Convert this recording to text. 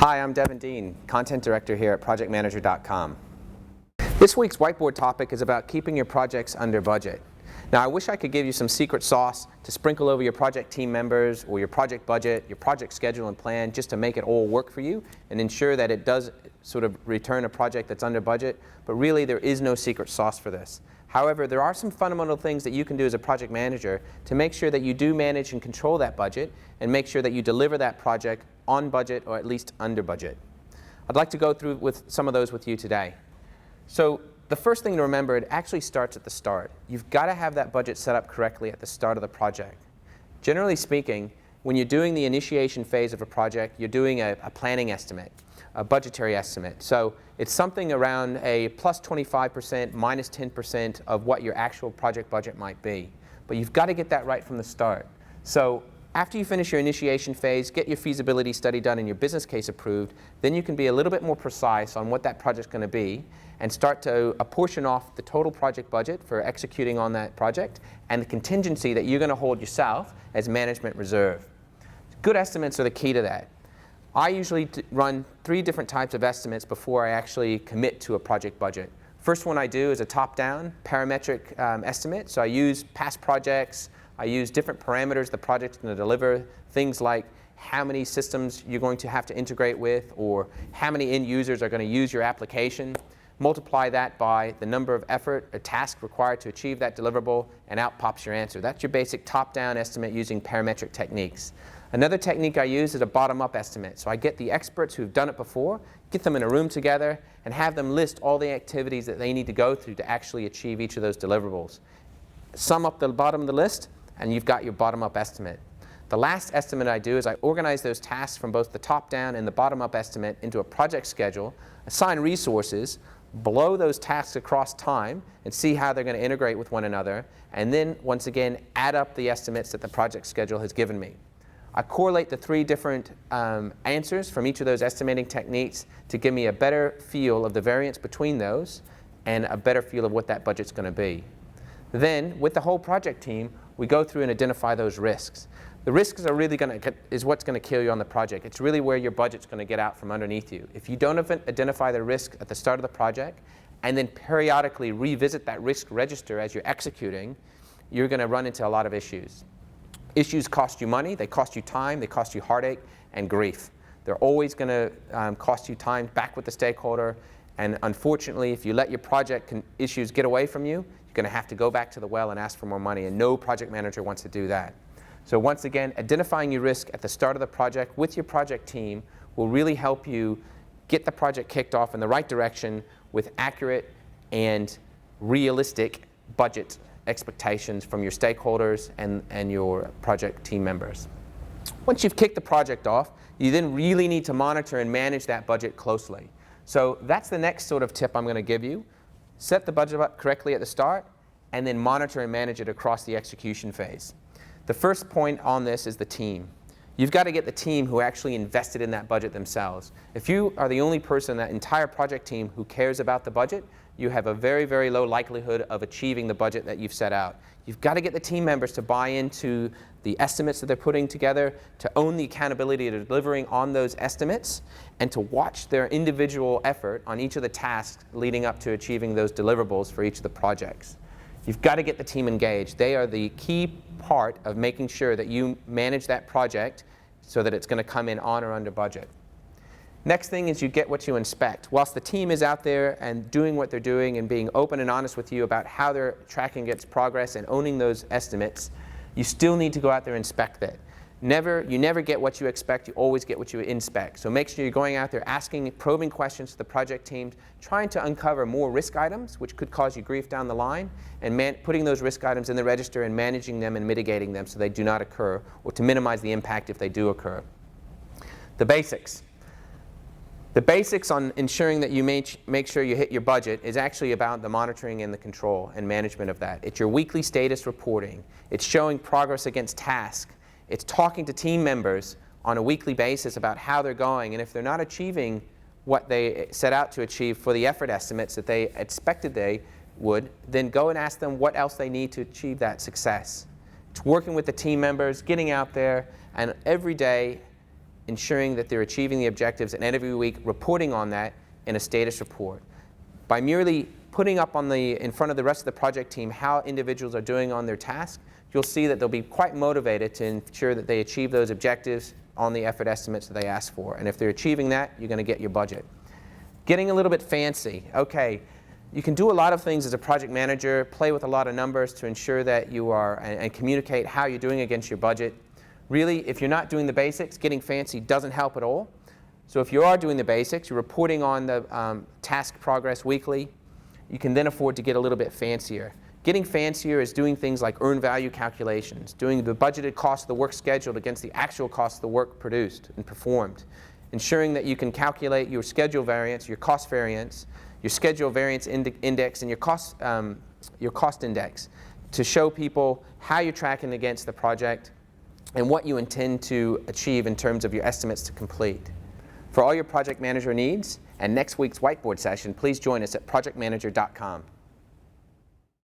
Hi, I'm Devin Dean, Content Director here at ProjectManager.com. This week's whiteboard topic is about keeping your projects under budget. Now, I wish I could give you some secret sauce to sprinkle over your project team members or your project budget, your project schedule and plan, just to make it all work for you and ensure that it does sort of return a project that's under budget. But really, there is no secret sauce for this. However, there are some fundamental things that you can do as a project manager to make sure that you do manage and control that budget and make sure that you deliver that project on budget or at least under budget. I'd like to go through with some of those with you today. So the first thing to remember, it actually starts at the start. You've got to have that budget set up correctly at the start of the project. Generally speaking, when you're doing the initiation phase of a project, you're doing a planning estimate, a budgetary estimate. So it's something around a plus 25%, minus 10% of what your actual project budget might be. But you've got to get that right from the start. So after you finish your initiation phase, get your feasibility study done and your business case approved, then you can be a little bit more precise on what that project's going to be and start to apportion off the total project budget for executing on that project and the contingency that you're going to hold yourself as management reserve. Good estimates are the key to that. I usually run 3 different types of estimates before I actually commit to a project budget. First one I do is a top-down parametric estimate. So I use past projects, I use different parameters the project's going to deliver, things like how many systems you're going to have to integrate with or how many end users are going to use your application. Multiply that by the number of effort or task required to achieve that deliverable, and out pops your answer. That's your basic top-down estimate using parametric techniques. Another technique I use is a bottom-up estimate. So I get the experts who've done it before, get them in a room together, and have them list all the activities that they need to go through to actually achieve each of those deliverables. Sum up the bottom of the list, and you've got your bottom-up estimate. The last estimate I do is I organize those tasks from both the top-down and the bottom-up estimate into a project schedule, assign resources, blow those tasks across time, and see how they're going to integrate with one another, and then, once again, add up the estimates that the project schedule has given me. I correlate the 3 different answers from each of those estimating techniques to give me a better feel of the variance between those and a better feel of what that budget's going to be. Then, with the whole project team, we go through and identify those risks. The risks are really is what's going to kill you on the project. It's really where your budget's going to get out from underneath you. If you don't identify the risk at the start of the project and then periodically revisit that risk register as you're executing, you're going to run into a lot of issues. Issues cost you money, they cost you time, they cost you heartache and grief. They're always going to cost you time back with the stakeholder, and unfortunately, if you let your project issues get away from you, you're going to have to go back to the well and ask for more money, and no project manager wants to do that. So once again, identifying your risk at the start of the project with your project team will really help you get the project kicked off in the right direction with accurate and realistic budget expectations from your stakeholders and your project team members. Once you've kicked the project off, you then really need to monitor and manage that budget closely. So that's the next sort of tip I'm going to give you. Set the budget up correctly at the start, and then monitor and manage it across the execution phase. The first point on this is the team. You've got to get the team who actually invested in that budget themselves. If you are the only person in that entire project team who cares about the budget, you have a very, very low likelihood of achieving the budget that you've set out. You've got to get the team members to buy into the estimates that they're putting together, to own the accountability of delivering on those estimates, and to watch their individual effort on each of the tasks leading up to achieving those deliverables for each of the projects. You've got to get the team engaged. They are the key part of making sure that you manage that project so that it's going to come in on or under budget. Next thing is you get what you inspect. Whilst the team is out there and doing what they're doing and being open and honest with you about how they're tracking its progress and owning those estimates, you still need to go out there and inspect it. You never get what you expect, you always get what you inspect. So make sure you're going out there asking probing questions to the project teams, trying to uncover more risk items which could cause you grief down the line, and putting those risk items in the register and managing them and mitigating them so they do not occur, or to minimize the impact if they do occur. The basics. The basics on ensuring that you make sure you hit your budget is actually about the monitoring and the control and management of that. It's your weekly status reporting. It's showing progress against tasks. It's talking to team members on a weekly basis about how they're going, and if they're not achieving what they set out to achieve for the effort estimates that they expected they would, then go and ask them what else they need to achieve that success. It's working with the team members, getting out there, and every day ensuring that they're achieving the objectives, and every week reporting on that in a status report. By merely putting up in front of the rest of the project team how individuals are doing on their task, you'll see that they'll be quite motivated to ensure that they achieve those objectives on the effort estimates that they ask for. And if they're achieving that, you're going to get your budget. Getting a little bit fancy. Okay, you can do a lot of things as a project manager, play with a lot of numbers to ensure that you are, and communicate how you're doing against your budget. Really, if you're not doing the basics, getting fancy doesn't help at all. So if you are doing the basics, you're reporting on the task progress weekly, you can then afford to get a little bit fancier. Getting fancier is doing things like earned value calculations, doing the budgeted cost of the work scheduled against the actual cost of the work produced and performed, ensuring that you can calculate your schedule variance, your cost variance, your schedule variance index, and your cost index to show people how you're tracking against the project and what you intend to achieve in terms of your estimates to complete. For all your project manager needs and next week's whiteboard session, please join us at projectmanager.com.